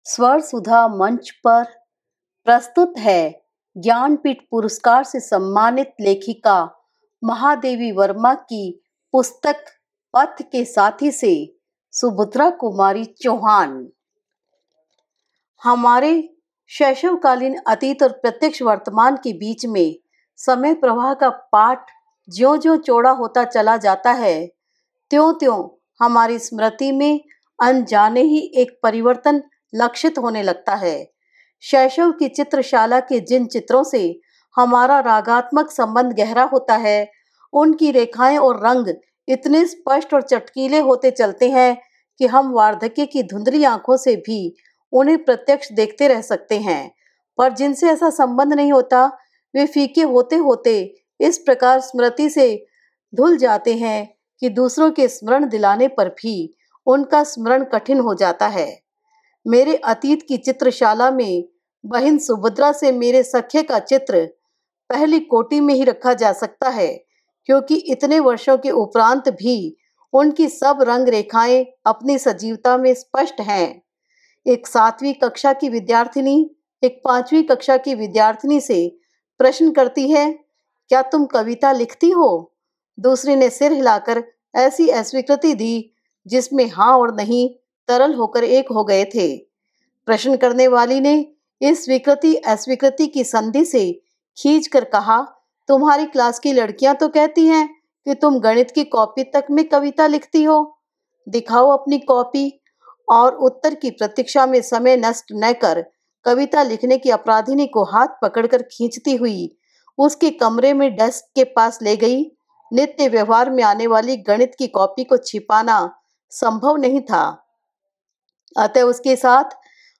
स्वर सुधा मंच पर प्रस्तुत है ज्ञानपीठ पुरस्कार से सम्मानित लेखिका महादेवी वर्मा की पुस्तक पथ के साथी से सुभद्रा कुमारी चौहान। हमारे शैशवकालीन अतीत और प्रत्यक्ष वर्तमान के बीच में समय प्रवाह का पाठ ज्यों-ज्यों चौड़ा होता चला जाता है, त्यों-त्यों हमारी स्मृति में अनजाने ही एक परिवर्तन लक्षित होने लगता है। शैशव की चित्रशाला के जिन चित्रों से हमारा रागात्मक संबंध गहरा होता है, उनकी रेखाएं और रंग इतने स्पष्ट और चटकीले होते चलते हैं कि हम वार्धक्य की धुंधली आंखों से भी उन्हें प्रत्यक्ष देखते रह सकते हैं। पर जिनसे ऐसा संबंध नहीं होता, वे फीके होते होते इस प्रकार स्मृति से धुल जाते हैं कि दूसरों के स्मरण दिलाने पर भी उनका स्मरण कठिन हो जाता है। मेरे अतीत की चित्रशाला में बहन सुभद्रा से मेरे सख्य का चित्र पहली कोटि में ही रखा जा सकता है, क्योंकि इतने वर्षों के उपरांत भी उनकी सब रंग रेखाएं अपनी सजीवता में स्पष्ट हैं। एक 7वीं कक्षा की विद्यार्थिनी एक 5वीं कक्षा की विद्यार्थिनी से प्रश्न करती है, क्या तुम कविता लिखती हो? दूसरी ने सिर हिलाकर ऐसी अस्वीकृति दी जिसमें हाँ और नहीं तरल होकर एक हो गए थे। प्रश्न करने वाली ने इस स्वीकृति अस्वीकृति की संधि से खींचकर कहा, तुम्हारी क्लास की लड़कियां तो कहती हैं कि तुम गणित की कॉपी तक में कविता लिखती हो। दिखाओ अपनी कॉपी। और उत्तर की प्रतीक्षा में समय नष्ट न कर कविता लिखने की अपराधिनी को हाथ पकड़कर खींचती हुई उसके कमरे में डेस्क के पास ले गई। नित्य व्यवहार में आने वाली गणित की कॉपी को छिपाना संभव नहीं था, अतः उसके साथ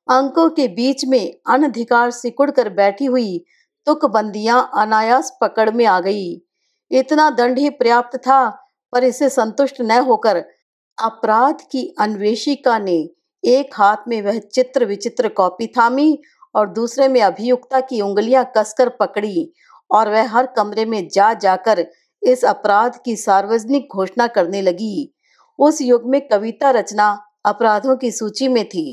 अंकों के बीच में अनधिकार सिकुड़ कर बैठी हुई तुकबंदियां अनायास पकड़ में आ गई। इतना दंड ही पर्याप्त था, पर इससे संतुष्ट न होकर अपराध की अन्वेषिका ने एक हाथ में वह चित्र विचित्र कॉपी थामी और दूसरे में अभियुक्ता की उंगलियां कसकर पकड़ी, और वह हर कमरे में जा जाकर इस अपराध की सार्वजनिक घोषणा करने लगी। उस युग में कविता रचना अपराधों की सूची में थी।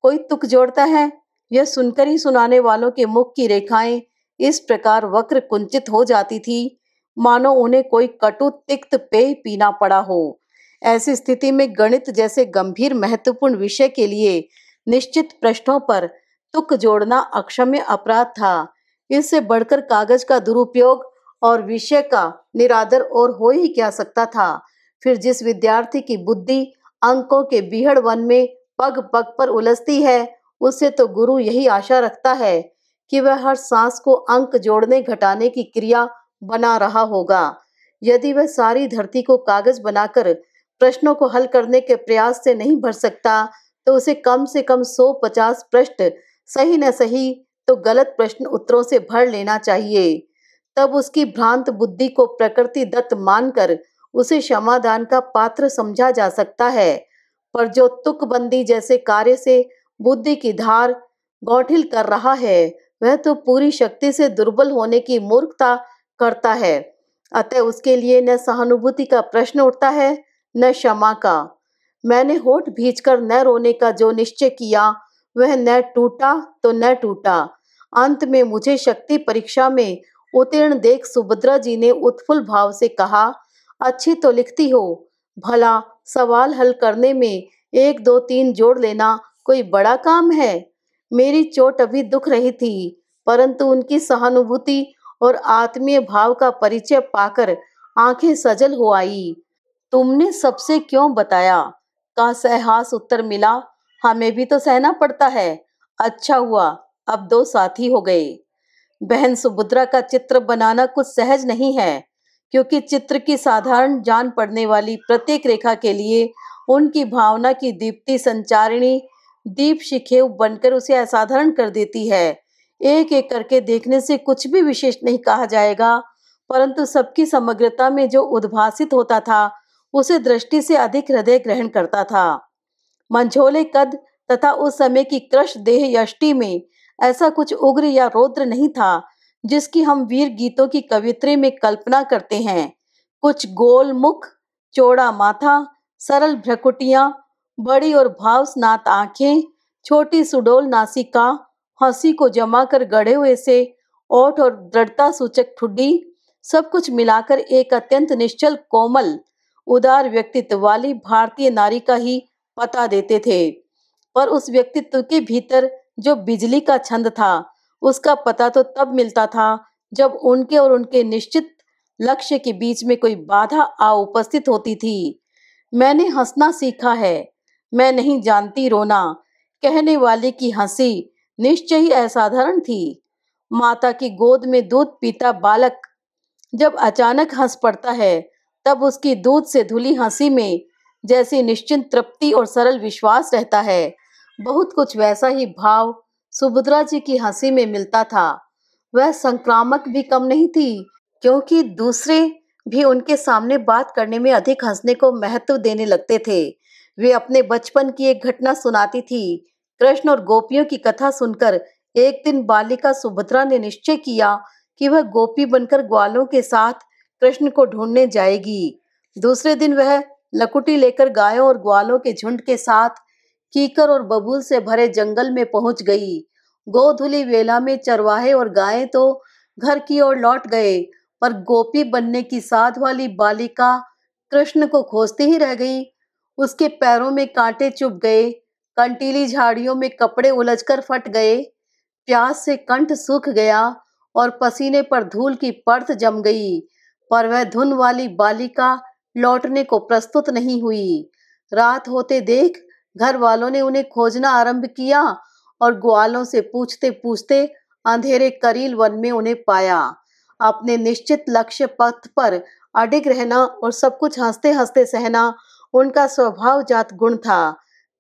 कोई तुक जोड़ता है, यह सुनकर ही सुनाने वालों के मुख की रेखाएं इस प्रकार वक्र कुंचित हो जाती थी मानो उन्हें कोई कटु तिक्त पेय पीना पड़ा हो। ऐसी स्थिति में गणित जैसे गंभीर महत्वपूर्ण विषय के लिए निश्चित प्रश्नों पर तुक जोड़ना अक्षम्य अपराध था। इससे बढ़कर कागज का दुरुपयोग और विषय का निरादर और हो ही क्या सकता था। फिर जिस विद्यार्थी की बुद्धि अंकों के बीहड़ वन में पग पग पर उलझती है, उससे तो गुरु यही आशा रखता है कि वह हर सांस को अंक जोड़ने घटाने की क्रिया बना रहा होगा। यदि वह सारी धरती को कागज बनाकर प्रश्नों को हल करने के प्रयास से नहीं भर सकता, तो उसे कम से कम 150 प्रश्न सही न सही तो गलत प्रश्न उत्तरों से भर लेना चाहिए। तब उसकी भ्रांत बुद्धि को प्रकृति दत्त मानकर उसे क्षमादान का पात्र समझा जा सकता है। पर जो तुकबंदी जैसे कार्य से बुद्धि की धार गौठिल कर रहा है, वह तो पूरी शक्ति से दुर्बल होने की मूर्खता करता है। अतः उसके लिए न सहानुभूति का प्रश्न उठता है, न क्षमा का। मैंने होठ भींचकर न रोने का जो निश्चय किया, वह न टूटा तो न टूटा। अंत में मुझे शक्ति परीक्षा में उत्तीर्ण देख सुभद्रा जी ने उत्फुल्ल भाव से कहा, अच्छी तो लिखती हो, भला सवाल हल करने में 1 2 3 जोड़ लेना कोई बड़ा काम है। मेरी चोट अभी दुख रही थी, परंतु उनकी सहानुभूति और आत्मीय भाव का परिचय पाकर आंखें सजल हो आई। तुमने सबसे क्यों बताया? का सहहास उत्तर मिला, हमें भी तो सहना पड़ता है। अच्छा हुआ अब 2 साथी हो गए। बहन सुभद्रा का चित्र बनाना कुछ सहज नहीं है, क्योंकि चित्र की साधारण जान पड़ने वाली प्रत्येक रेखा के लिए उनकी भावना की दीप्ति संचारिणी दीप शिखेव बनकर उसे असाधारण कर देती है। एक एक करके देखने से कुछ भी विशेष नहीं कहा जाएगा, परंतु सबकी समग्रता में जो उद्भासित होता था, उसे दृष्टि से अधिक हृदय ग्रहण करता था। मंझोले कद तथा उस समय की कृश देह यष्टि में ऐसा कुछ उग्र या रौद्र नहीं था जिसकी हम वीर गीतों की कवित्री में कल्पना करते हैं। कुछ गोल मुख, चौड़ा माथा, सरल भ्रकुटियां, बड़ी और भाव स्नात आंखें, छोटी सुडौल नासिका, हंसी को जमा कर गढ़े हुए से ओठ और दृढ़ता सूचक ठुड्डी, सब कुछ मिलाकर एक अत्यंत निश्चल, कोमल, उदार व्यक्तित्व वाली भारतीय नारी का ही पता देते थे। पर उस व्यक्तित्व के भीतर जो बिजली का छंद था, उसका पता तो तब मिलता था जब उनके और उनके निश्चित लक्ष्य के बीच में कोई बाधा आ उपस्थित होती थी। मैंने हंसना सीखा है, मैं नहीं जानती रोना, कहने वाले की हंसी निश्चय ही असाधारण थी। माता की गोद में दूध पीता बालक जब अचानक हंस पड़ता है, तब उसकी दूध से धुली हंसी में जैसी निश्चिंत तृप्ति और सरल विश्वास रहता है, बहुत कुछ वैसा ही भाव सुभद्रा जी की हंसी में मिलता था। वह संक्रामक भी कम नहीं थी, क्योंकि दूसरे भी उनके सामने बात करने में अधिक हंसने को महत्व देने लगते थे। वे अपने बचपन की एक घटना सुनाती थी। कृष्ण और गोपियों की कथा सुनकर एक दिन बालिका सुभद्रा ने निश्चय किया कि वह गोपी बनकर ग्वालों के साथ कृष्ण को ढूंढने जाएगी। दूसरे दिन वह लकुटी लेकर गायों और ग्वालों के झुंड के साथ कीकर और बबूल से भरे जंगल में पहुंच गई। गोधुली वेला में चरवाहे और गायें तो घर की ओर लौट गए, पर गोपी बनने की साध वाली बालिका कृष्ण को खोजती ही रह गई। उसके पैरों में कांटे चुभ गए, कंटीली झाड़ियों में कपड़े उलझकर फट गए, प्यास से कंठ सूख गया और पसीने पर धूल की परत जम गई, पर वह धुन वाली बालिका लौटने को प्रस्तुत नहीं हुई। रात होते देख घर वालों ने उन्हें खोजना आरंभ किया और ग्वालों से पूछते पूछते अंधेरे करील वन में उन्हें पाया। अपने निश्चित लक्ष्य पथ पर अडिग रहना और सब कुछ हंसते हंसते सहना उनका स्वभावजात गुण था।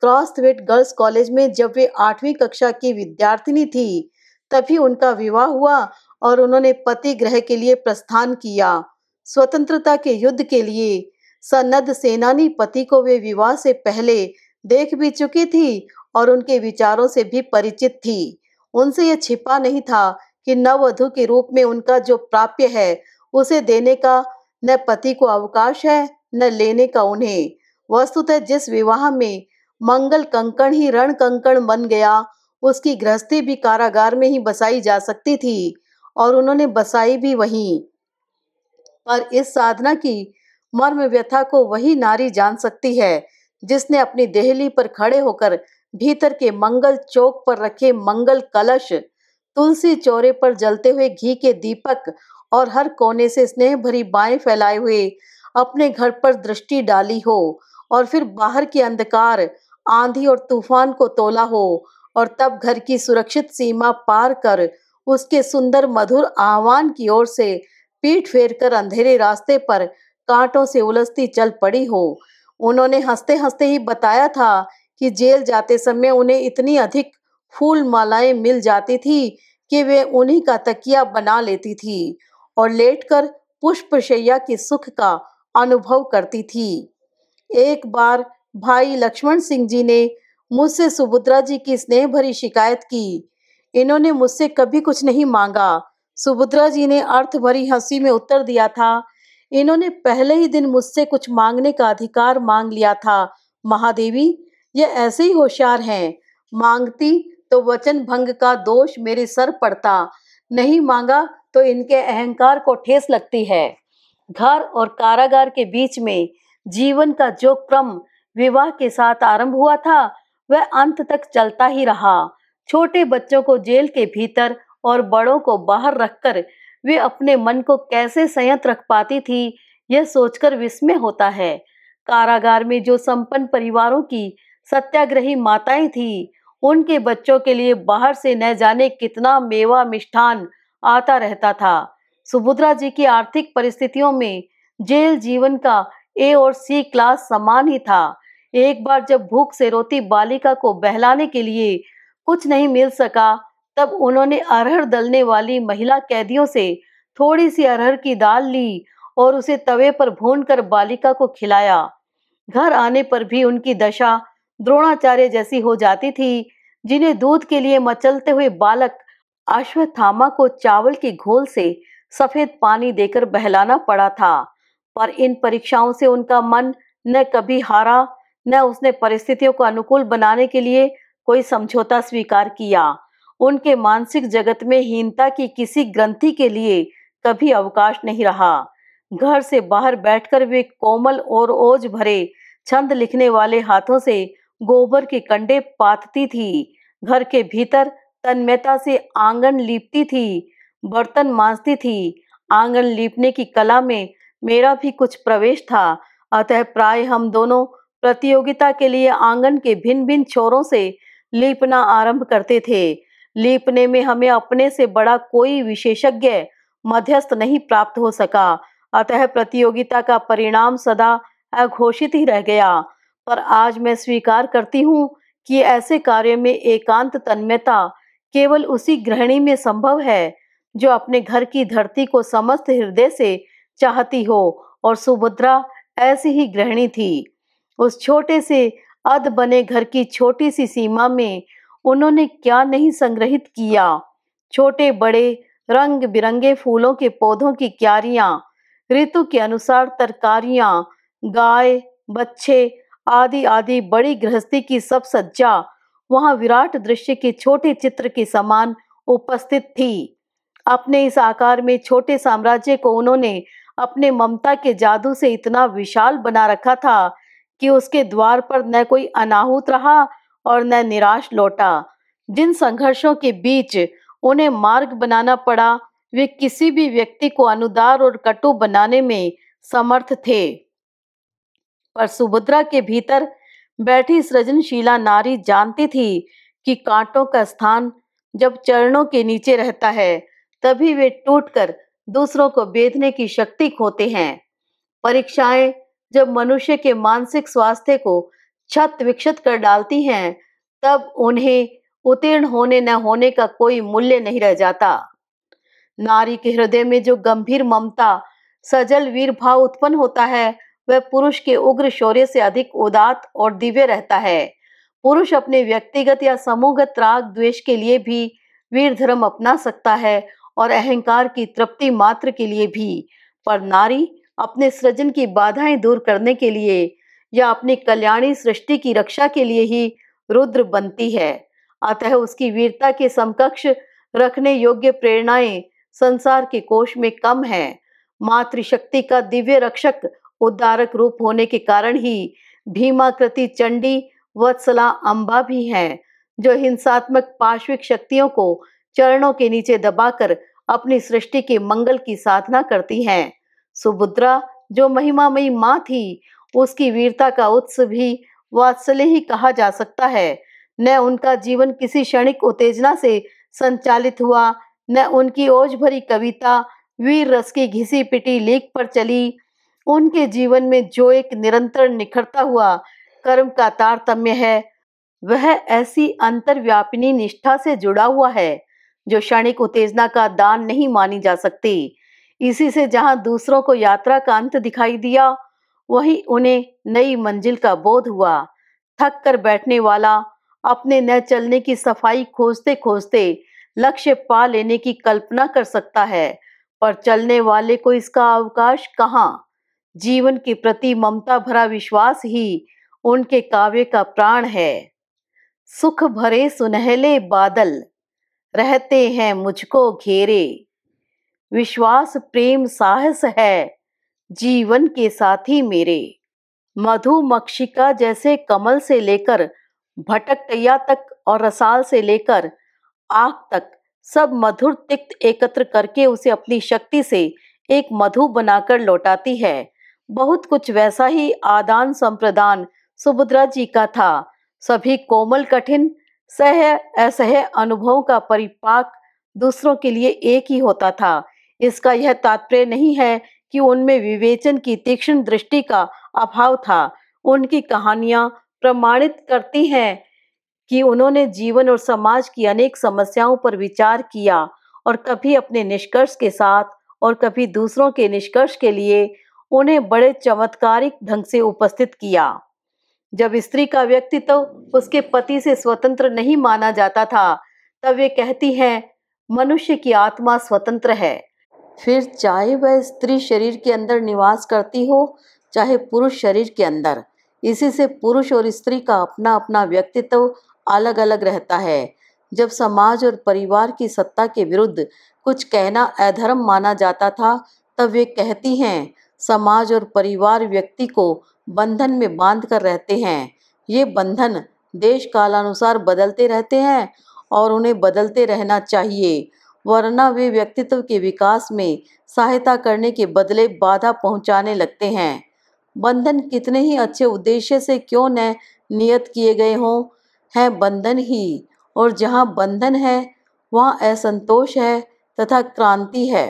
क्रॉसथवेट गर्ल्स कॉलेज में जब वे 8वीं कक्षा की विद्यार्थिनी थी, तभी उनका विवाह हुआ और उन्होंने पति गृह के लिए प्रस्थान किया। स्वतंत्रता के युद्ध के लिए सन्नद्ध सेनानी पति को वे विवाह से पहले देख भी चुकी थी और उनके विचारों से भी परिचित थी। उनसे यह छिपा नहीं था कि नववधू के रूप में उनका जो प्राप्य है, उसे देने का न पति को अवकाश है, न लेने का उन्हें। वस्तुतः जिस विवाह में मंगल कंकण ही रण कंकण बन गया, उसकी गृहस्थी भी कारागार में ही बसाई जा सकती थी और उन्होंने बसाई भी वहीं। पर इस साधना की मर्म व्यथा को वही नारी जान सकती है जिसने अपनी देहली पर खड़े होकर भीतर के मंगल चौक पर रखे मंगल कलश, तुलसी चौरे पर जलते हुए घी के दीपक और हर कोने से स्नेह भरी बाहें फैलाए हुए अपने घर पर दृष्टि डाली हो और फिर बाहर के अंधकार, आंधी और तूफान को तोला हो और तब घर की सुरक्षित सीमा पार कर उसके सुंदर मधुर आह्वान की ओर से पीठ फेरकर अंधेरे रास्ते पर कांटों से उलझती चल पड़ी हो। उन्होंने हंसते हंसते ही बताया था कि जेल जाते समय उन्हें इतनी अधिक फूल मालाएं मिल जाती थी कि वे उन्हीं का तकिया बना लेती थी और लेटकर पुष्पशैया के सुख का अनुभव करती थी। एक बार भाई लक्ष्मण सिंह जी ने मुझसे सुभद्रा जी की स्नेह भरी शिकायत की। इन्होंने मुझसे कभी कुछ नहीं मांगा। सुभद्रा जी ने अर्थ भरी हंसी में उत्तर दिया था, इन्होंने पहले ही दिन मुझसे कुछ मांगने का अधिकार मांग लिया था। महादेवी, ये ऐसे ही होशियार हैं, मांगती तो वचन भंग का दोष मेरे सर पड़ता, नहीं मांगा तो इनके अहंकार को ठेस लगती है। घर और कारागार के बीच में जीवन का जो क्रम विवाह के साथ आरंभ हुआ था, वह अंत तक चलता ही रहा। छोटे बच्चों को जेल के भीतर और बड़ों को बाहर रखकर वे अपने मन को कैसे संयत रख पाती थी, यह सोचकर विस्मय होता है। कारागार में जो संपन्न परिवारों की सत्याग्रही माताएं थी, उनके बच्चों के लिए बाहर से न जाने कितना मेवा मिष्ठान आता रहता था। सुभद्रा जी की आर्थिक परिस्थितियों में जेल जीवन का ए और सी क्लास समान ही था। एक बार जब भूख से रोती बालिका को बहलाने के लिए कुछ नहीं मिल सका, तब उन्होंने अरहर दलने वाली महिला कैदियों से थोड़ी सी अरहर की दाल ली और उसे तवे पर भूनकर बालिका को खिलाया। घर आने पर भी उनकी दशा द्रोणाचार्य जैसी हो जाती थी, जिन्हें दूध के लिए मचलते हुए बालक अश्वत्थामा को चावल के घोल से सफेद पानी देकर बहलाना पड़ा था। पर इन परीक्षाओं से उनका मन न कभी हारा, न उसने परिस्थितियों को अनुकूल बनाने के लिए कोई समझौता स्वीकार किया। उनके मानसिक जगत में हीनता की किसी ग्रंथि के लिए कभी अवकाश नहीं रहा। घर से बाहर बैठकर वे कोमल और ओज भरे छंद लिखने वाले हाथों से गोबर के कंडे पाथती थी। घर के भीतर तन्मयता से आंगन लीपती थी, बर्तन मांजती थी। आंगन लीपने की कला में मेरा भी कुछ प्रवेश था, अतः प्राय हम दोनों प्रतियोगिता के लिए आंगन के भिन्न भिन्न छोरों से लीपना आरंभ करते थे। लीपने में हमें अपने से बड़ा कोई विशेषज्ञ मध्यस्थ नहीं प्राप्त हो सका, अतः प्रतियोगिता का परिणाम सदा अघोषित ही रह गया। पर आज मैं स्वीकार करती हूँ कि ऐसे कार्य में एकांत तन्मयता केवल उसी गृहिणी में संभव है जो अपने घर की धरती को समस्त हृदय से चाहती हो, और सुभद्रा ऐसी ही गृहिणी थी। उस छोटे से अध बने घर की छोटी सी सीमा में उन्होंने क्या नहीं संग्रहित किया। छोटे बड़े रंग बिरंगे फूलों के पौधों की क्यारियां, ऋतु के अनुसार तरकारियां, गाय बच्चे आदि आदि बड़ी गृहस्थी की सब सज्जा वहां विराट दृश्य के छोटे चित्र के समान उपस्थित थी। अपने इस आकार में छोटे साम्राज्य को उन्होंने अपने ममता के जादू से इतना विशाल बना रखा था कि उसके द्वार पर न कोई अनाहुत रहा और न निराश लौटा। जिन संघर्षों के बीच उन्हें मार्ग बनाना पड़ा, वे किसी भी व्यक्ति को अनुदार और कटु बनाने में समर्थ थे। पर सुभद्रा के भीतर बैठी सृजनशीला नारी जानती थी कि कांटों का स्थान जब चरणों के नीचे रहता है, तभी वे टूटकर दूसरों को बेधने की शक्ति खोते हैं। परीक्षाएं जब मनुष्य के मानसिक स्वास्थ्य को क्षत विक्षत कर डालती हैं, तब उन्हें उत्तीर्ण होने न होने का कोई मूल्य नहीं रह जाता। नारी के हृदय में जो गंभीर ममता सजल वीर भाव उत्पन्न होता है, वह पुरुष के उग्र शौर्य से अधिक उदात्त और दिव्य रहता है। पुरुष अपने व्यक्तिगत या समूहगत राग द्वेष के लिए भी वीर धर्म अपना सकता है और अहंकार की तृप्ति मात्र के लिए भी, पर नारी अपने सृजन की बाधाएं दूर करने के लिए या अपनी कल्याणी सृष्टि की रक्षा के लिए ही रुद्र बनती है। अतः उसकी वीरता के समकक्ष रखने योग्य प्रेरणाएं संसार के कोश में कम है। मातृशक्ति का दिव्य रक्षक उद्धारक रूप होने के कारण ही भीमाकृति चंडी वत्सला अंबा भी हैं, जो हिंसात्मक पाश्विक शक्तियों को चरणों के नीचे दबाकर अपनी सृष्टि के मंगल की साधना करती हैं। सुभद्रा जो महिमामयी माँ थी, उसकी वीरता का उत्स भी वात्सल्य ही कहा जा सकता है। न उनका जीवन किसी क्षणिक उत्तेजना से संचालित हुआ, न उनकी ओज भरी कविता वीर रस की घिसी पिटी लीक पर चली। उनके जीवन में जो एक निरंतर निखरता हुआ कर्म का तारतम्य है, वह ऐसी अंतर्व्यापिनी निष्ठा से जुड़ा हुआ है जो क्षणिक उत्तेजना का दान नहीं मानी जा सकती। इसी से जहां दूसरों को यात्रा का अंत दिखाई दिया, वहीं उन्हें नई मंजिल का बोध हुआ। थक कर बैठने वाला अपने न चलने की सफाई खोजते खोजते लक्ष्य पा लेने की कल्पना कर सकता है, पर चलने वाले को इसका अवकाश कहाँ। जीवन के प्रति ममता भरा विश्वास ही उनके काव्य का प्राण है। सुख भरे सुनहले बादल रहते हैं मुझको घेरे, विश्वास प्रेम साहस है जीवन के साथी मेरे। मधुमक्षिका जैसे कमल से लेकर भटकटैया तक और रसाल से लेकर आग तक सब मधुर तिक्त एकत्र करके उसे अपनी शक्ति से एक मधु बनाकर लौटाती है। बहुत कुछ वैसा ही आदान संप्रदान सुभद्रा जी का था। सभी कोमल कठिन सह असह अनुभवों का परिपाक दूसरों के लिए एक ही होता था। इसका यह तात्पर्य नहीं है कि उनमें विवेचन की तीक्ष्ण दृष्टि का अभाव था। उनकी कहानियां प्रमाणित करती हैं कि उन्होंने जीवन और समाज की अनेक समस्याओं पर विचार किया और कभी अपने निष्कर्ष के साथ और कभी दूसरों के निष्कर्ष के लिए उन्हें बड़े चमत्कारिक ढंग से उपस्थित किया। जब स्त्री का व्यक्तित्व उसके पति से स्वतंत्र नहीं माना जाता था, तब वे कहती हैं, मनुष्य की आत्मा स्वतंत्र है। फिर चाहे वह स्त्री शरीर के अंदर निवास करती हो, चाहे पुरुष शरीर के अंदर, इसी से पुरुष और स्त्री का अपना अपना व्यक्तित्व अलग अलग रहता है। जब समाज और परिवार की सत्ता के विरुद्ध कुछ कहना अधर्म माना जाता था, तब वे कहती हैं, समाज और परिवार व्यक्ति को बंधन में बांध कर रहते हैं। ये बंधन देश कालानुसार बदलते रहते हैं और उन्हें बदलते रहना चाहिए, वरना वे व्यक्तित्व के विकास में सहायता करने के बदले बाधा पहुंचाने लगते हैं। बंधन कितने ही अच्छे उद्देश्य से क्यों न नियत किए गए हों, है बंधन ही, और जहाँ बंधन है वहाँ असंतोष है तथा क्रांति है।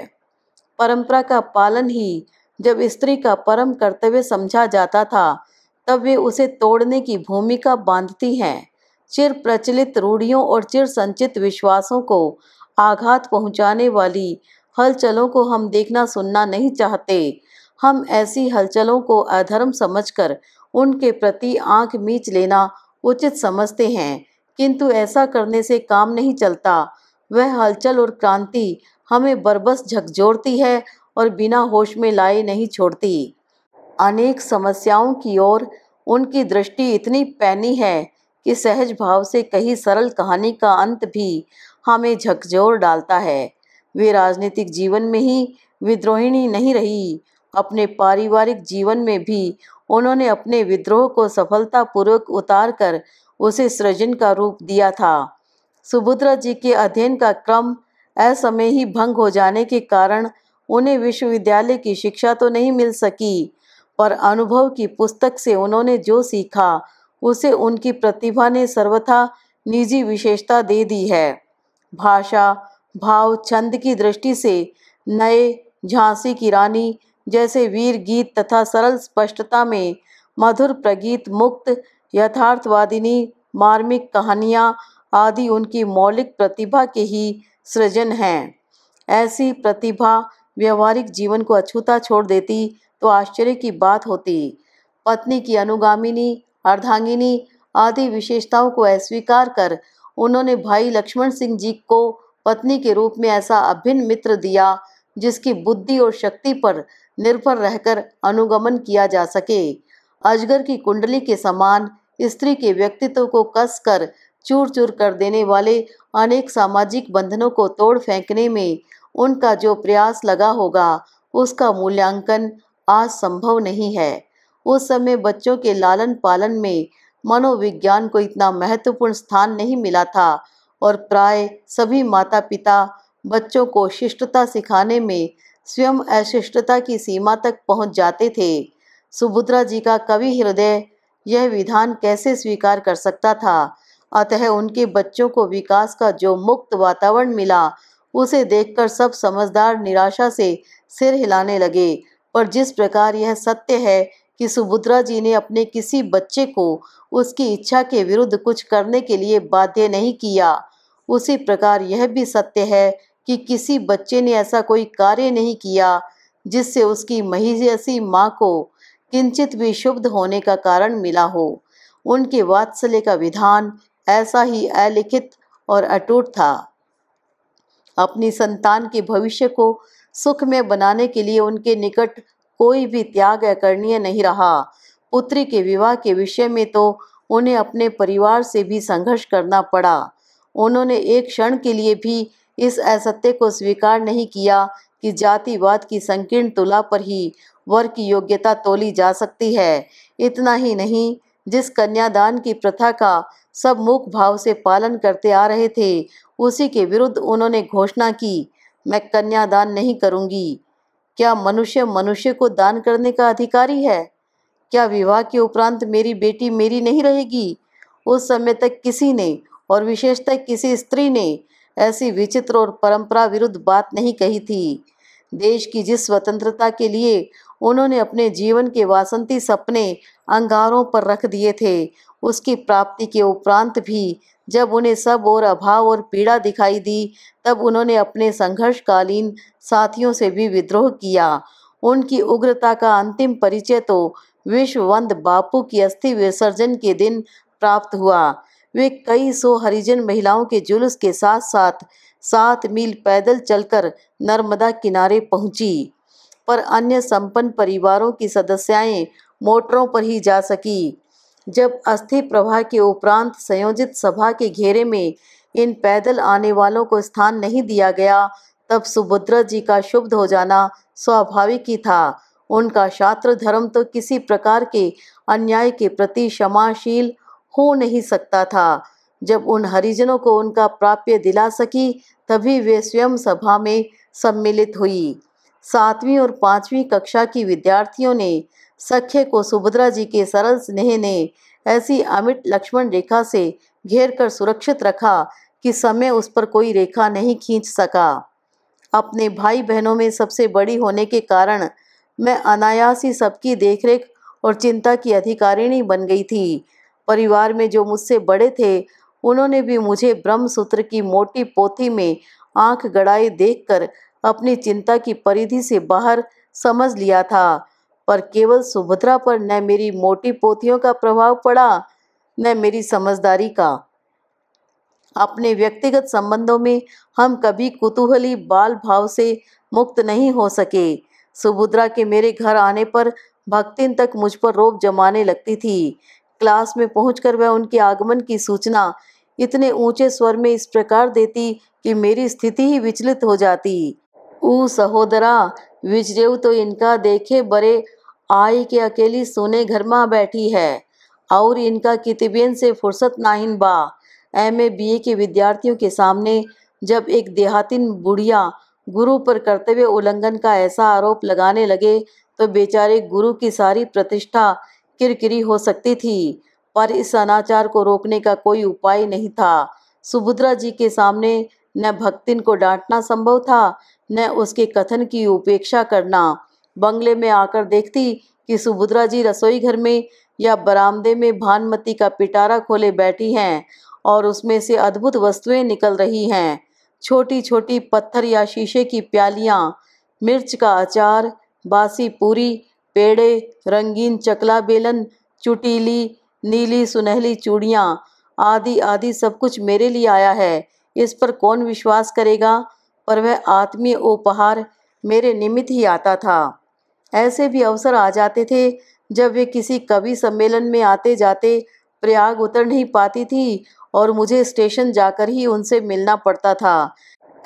परंपरा का पालन ही जब स्त्री का परम कर्तव्य समझा जाता था, तब वे उसे तोड़ने की भूमिका बांधती हैं। चिर प्रचलित रूढ़ियों और चिर संचित विश्वासों को आघात पहुंचाने वाली हलचलों को हम देखना सुनना नहीं चाहते। हम ऐसी हलचलों को अधर्म समझकर उनके प्रति आंख मीच लेना उचित समझते हैं, किंतु ऐसा करने से काम नहीं चलता। वह हलचल और क्रांति हमें बरबस झकझोरती है और बिना होश में लाए नहीं छोड़ती। अनेक समस्याओं की ओर उनकी दृष्टि इतनी पैनी है कि सहज भाव से कही सरल कहानी का अंत भी हमें झकझोर डालता है। वे राजनीतिक जीवन में ही विद्रोहिणी नहीं रही, अपने पारिवारिक जीवन में भी उन्होंने अपने विद्रोह को सफलतापूर्वक उतार कर उसे सृजन का रूप दिया था। सुभद्रा जी के अध्ययन का क्रम असमय ही भंग हो जाने के कारण उन्हें विश्वविद्यालय की शिक्षा तो नहीं मिल सकी, पर अनुभव की पुस्तक से उन्होंने जो सीखा उसे उनकी प्रतिभा ने सर्वथा निजी विशेषता दे दी है। भाषा, भाव, छंद की दृष्टि से नए झांसी की रानी जैसे वीर गीत तथा सरल स्पष्टता में मधुर प्रगीत, मुक्त यथार्थवादिनी मार्मिक कहानियाँ आदि उनकी मौलिक प्रतिभा के ही सृजन हैं। ऐसी प्रतिभा व्यवहारिक जीवन को अछूता छोड़ देती तो आश्चर्य की बात होती। पत्नी की अनुगामिनी, अर्धांगिनी आदि विशेषताओं को अस्वीकार कर उन्होंने भाई लक्ष्मण सिंह जी को पत्नी के रूप में ऐसा अभिन्न मित्र दिया जिसकी बुद्धि और शक्ति पर निर्भर रहकर अनुगमन किया जा सके। अजगर की कुंडली के समान स्त्री के व्यक्तित्व को कसकर चूर चूर कर देने वाले अनेक सामाजिक बंधनों को तोड़ फेंकने में उनका जो प्रयास लगा होगा, उसका मूल्यांकन आज संभव नहीं है। उस समय बच्चों के लालन पालन में मनोविज्ञान को इतना महत्वपूर्ण स्थान नहीं मिला था और प्राय सभी माता पिता बच्चों को शिष्टता सिखाने में स्वयं अशिष्टता की सीमा तक पहुंच जाते थे। सुभद्रा जी का कवि हृदय यह विधान कैसे स्वीकार कर सकता था? अतः उनके बच्चों को विकास का जो मुक्त वातावरण मिला, उसे देखकर सब समझदार निराशा से सिर हिलाने लगे। पर जिस प्रकार यह सत्य है कि सुभद्रा जी ने अपने किसी बच्चे को उसकी इच्छा के विरुद्ध कुछ करने के लिए बाध्य नहीं किया, उसी प्रकार यह भी सत्य है कि किसी बच्चे ने ऐसा कोई कार्य नहीं किया जिससे उसकी महिषी माँ को किंचित भी शुद्ध होने का कारण मिला हो। उनके वात्सल्य का विधान ऐसा ही अलिखित और अटूट था। अपनी संतान के भविष्य को सुखमय बनाने के लिए उनके निकट कोई भी त्याग अकरणीय नहीं रहा। पुत्री के विवाह के विषय में तो उन्हें अपने परिवार से भी संघर्ष करना पड़ा। उन्होंने एक क्षण के लिए भी इस असत्य को स्वीकार नहीं किया कि जातिवाद की संकीर्ण तुला पर ही वर की योग्यता तोली जा सकती है। इतना ही नहीं, जिस कन्यादान की प्रथा का सब मूक भाव से पालन करते आ रहे थे, उसी के विरुद्ध उन्होंने घोषणा की, मैं कन्यादान नहीं करूंगी। क्या मनुष्य मनुष्य को दान करने का अधिकारी है? क्या विवाह के उपरांत मेरी बेटी मेरी नहीं रहेगी? उस समय तक किसी ने, और विशेषतः किसी स्त्री ने, ऐसी विचित्र और परंपरा विरुद्ध बात नहीं कही थी। देश की जिस स्वतंत्रता के लिए उन्होंने अपने जीवन के वासंती सपने अंगारों पर रख दिए थे, उसकी प्राप्ति के उपरांत भी जब उन्हें सब और अभाव और पीड़ा दिखाई दी, तब उन्होंने अपने संघर्षकालीन साथियों से भी विद्रोह किया। उनकी उग्रता का अंतिम परिचय तो विश्ववंद बापू की अस्थि विसर्जन के दिन प्राप्त हुआ। वे कई सौ हरिजन महिलाओं के जुलूस के साथ साथ 7 मील पैदल चलकर नर्मदा किनारे पहुंची, पर अन्य संपन्न परिवारों की सदस्याएं मोटरों पर ही जा सकी। जब अस्थि प्रवाह के उपरांत संयोजित सभा के घेरे में इन पैदल आने वालों को स्थान नहीं दिया गया, तब सुभद्रा जी का क्षुब्ध हो जाना स्वाभाविक ही था। उनका शास्त्र धर्म तो किसी प्रकार के अन्याय के प्रति क्षमाशील हो नहीं सकता था। जब उन हरिजनों को उनका प्राप्य दिला सकी, तभी वे स्वयं सभा में सम्मिलित हुई। 7वीं और 5वीं कक्षा की विद्यार्थियों ने सख्य को सुभद्रा जी के सरल स्नेह ने ऐसी अमिट लक्ष्मण रेखा से घेर कर सुरक्षित रखा कि समय उस पर कोई रेखा नहीं खींच सका। अपने भाई बहनों में सबसे बड़ी होने के कारण मैं अनायास ही सबकी देखरेख और चिंता की अधिकारिणी बन गई थी। परिवार में जो मुझसे बड़े थे, उन्होंने भी मुझे ब्रह्मसूत्र की मोटी पोथी में आंख गड़ाए देखकर अपनी चिंता की परिधि से बाहर समझ लिया था। पर केवल सुभद्रा पर न मेरी मोटी पोथियों का प्रभाव पड़ा, न मेरी समझदारी का। अपने व्यक्तिगत संबंधों में हम कभी कुतूहली बाल भाव से मुक्त नहीं हो सके। सुभद्रा के मेरे घर आने पर भक्तिन तक मुझ पर रौब जमाने लगती थी। क्लास में पहुंचकर वह उनके आगमन की सूचना इतने ऊंचे स्वर में इस प्रकार देती कि मेरी स्थिति ही विचलित हो जाती। ऊ सहोदरा, विजरेऊ तो इनका देखे बरे आई के अकेली सोने घर में बैठी है, और इनका कितबियन से फुर्सत नाहिन बा। एमए बीए के विद्यार्थियों के सामने जब एक देहातिन बुढ़िया गुरु पर कर्तव्य उल्लंघन का ऐसा आरोप लगाने लगे, तो बेचारे गुरु की सारी प्रतिष्ठा किरकिरी हो सकती थी। पर इस अनाचार को रोकने का कोई उपाय नहीं था। सुभद्रा जी के सामने न भक्तिन को डांटना संभव था, न उसके कथन की उपेक्षा करना। बंगले में आकर देखती कि सुभद्रा जी रसोई घर में या बरामदे में भानमती का पिटारा खोले बैठी हैं और उसमें से अद्भुत वस्तुएं निकल रही हैं। छोटी छोटी पत्थर या शीशे की प्यालियाँ, मिर्च का अचार, बासी पूरी, पेड़े, रंगीन चकला बेलन, चुटीली नीली सुनहली चूड़ियाँ आदि आदि सब कुछ मेरे लिए आया है। इस पर कौन विश्वास करेगा, पर वह आत्मीय उपहार मेरे निमित्त ही आता था। ऐसे भी अवसर आ जाते थे जब वे किसी कवि सम्मेलन में आते जाते प्रयाग उतर नहीं पाती थी और मुझे स्टेशन जाकर ही उनसे मिलना पड़ता था।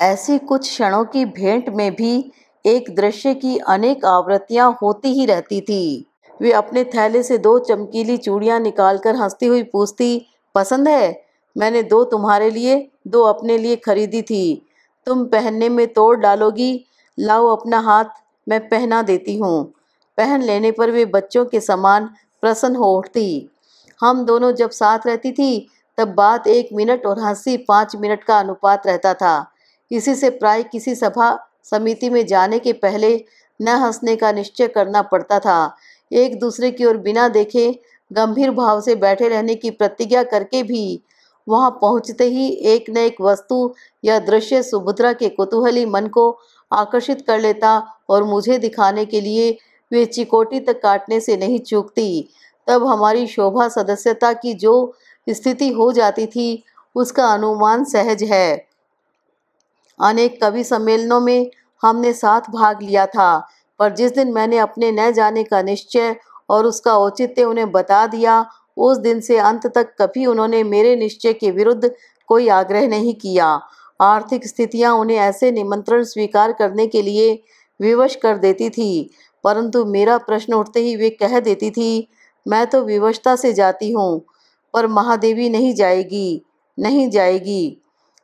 ऐसी कुछ क्षणों की भेंट में भी एक दृश्य की अनेक आवृत्तियां होती ही रहती थी। वे अपने थैले से 2 चमकीली चूड़ियां निकालकर हंसती हुई पूछती, पसंद है? मैंने 2 तुम्हारे लिए, 2 अपने लिए खरीदी थी। तुम पहनने में तोड़ डालोगी? लाओ अपना हाथ, मैं पहना देती हूँ। पहन लेने पर वे बच्चों के समान प्रसन्न हो उठती। हम दोनों जब साथ रहती थी, तब बात 1 मिनट और हंसी 5 मिनट का अनुपात रहता था। इसी से प्राय किसी सभा समिति में जाने के पहले न हंसने का निश्चय करना पड़ता था। एक दूसरे की ओर बिना देखे गंभीर भाव से बैठे रहने की प्रतिज्ञा करके भी वहां पहुंचते ही एक न एक वस्तु या दृश्य सुभद्रा के कुतूहली मन को आकर्षित कर लेता और मुझे दिखाने के लिए वे चिकोटी तक काटने से नहीं चूकती। तब हमारी शोभा सदस्यता की जो स्थिति हो जाती थी, उसका अनुमान सहज है। अनेक कवि सम्मेलनों में हमने साथ भाग लिया था, पर जिस दिन मैंने अपने न जाने का निश्चय और उसका औचित्य उन्हें बता दिया, उस दिन से अंत तक कभी उन्होंने मेरे निश्चय के विरुद्ध कोई आग्रह नहीं किया। आर्थिक स्थितियां उन्हें ऐसे निमंत्रण स्वीकार करने के लिए विवश कर देती थी, परंतु मेरा प्रश्न उठते ही वे कह देती थी, मैं तो विवशता से जाती हूँ, पर महादेवी नहीं जाएगी, नहीं जाएगी।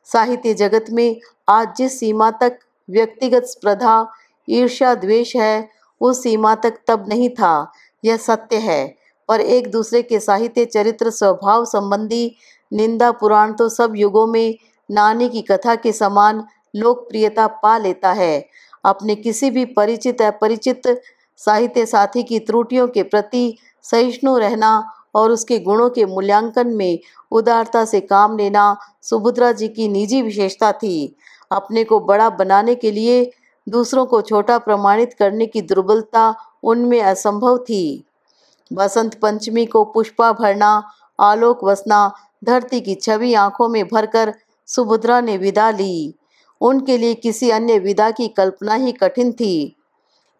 साहित्य जगत में आज जिस सीमा तक व्यक्तिगत स्पर्धा, ईर्ष्या, द्वेष है, उस सीमा तक तब नहीं था, यह सत्य है। पर एक दूसरे के साहित्य, चरित्र, स्वभाव संबंधी निंदा पुराण तो सब युगों में नानी की कथा के समान लोकप्रियता पा लेता है। अपने किसी भी परिचित अपरिचित साहित्य साथी की त्रुटियों के प्रति सहिष्णु रहना और उसके गुणों के मूल्यांकन में उदारता से काम लेना सुभद्रा जी की निजी विशेषता थी। अपने को बड़ा बनाने के लिए दूसरों को छोटा प्रमाणित करने की दुर्बलता उनमें असंभव थी। बसंत पंचमी को पुष्पा भरना, आलोक वसना, धरती की छवि आंखों में भरकर सुभद्रा ने विदा ली। उनके लिए किसी अन्य विदा की कल्पना ही कठिन थी।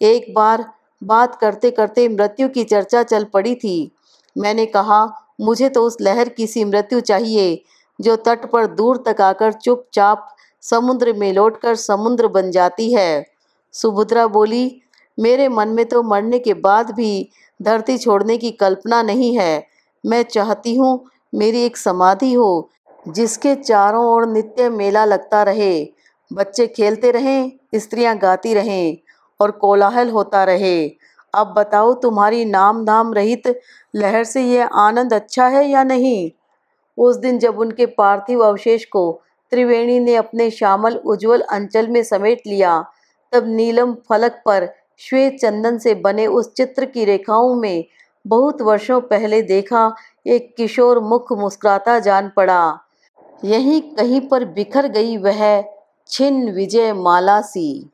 एक बार बात करते करते मृत्यु की चर्चा चल पड़ी थी। मैंने कहा, मुझे तो उस लहर की सी मृत्यु चाहिए जो तट पर दूर तक आकर चुपचाप समुद्र में लौटकर समुद्र बन जाती है। सुभद्रा बोली, मेरे मन में तो मरने के बाद भी धरती छोड़ने की कल्पना नहीं है। मैं चाहती हूँ मेरी एक समाधि हो जिसके चारों ओर नित्य मेला लगता रहे, बच्चे खेलते रहें, स्त्रियां गाती रहें और कोलाहल होता रहे। अब बताओ, तुम्हारी नाम धाम रहित लहर से यह आनंद अच्छा है या नहीं? उस दिन जब उनके पार्थिव अवशेष को त्रिवेणी ने अपने श्यामल उज्ज्वल अंचल में समेट लिया, तब नीलम फलक पर श्वेत चंदन से बने उस चित्र की रेखाओं में बहुत वर्षों पहले देखा एक किशोर मुख मुस्कुराता जान पड़ा। यहीं कहीं पर बिखर गई वह छिन्न विजय माला सी।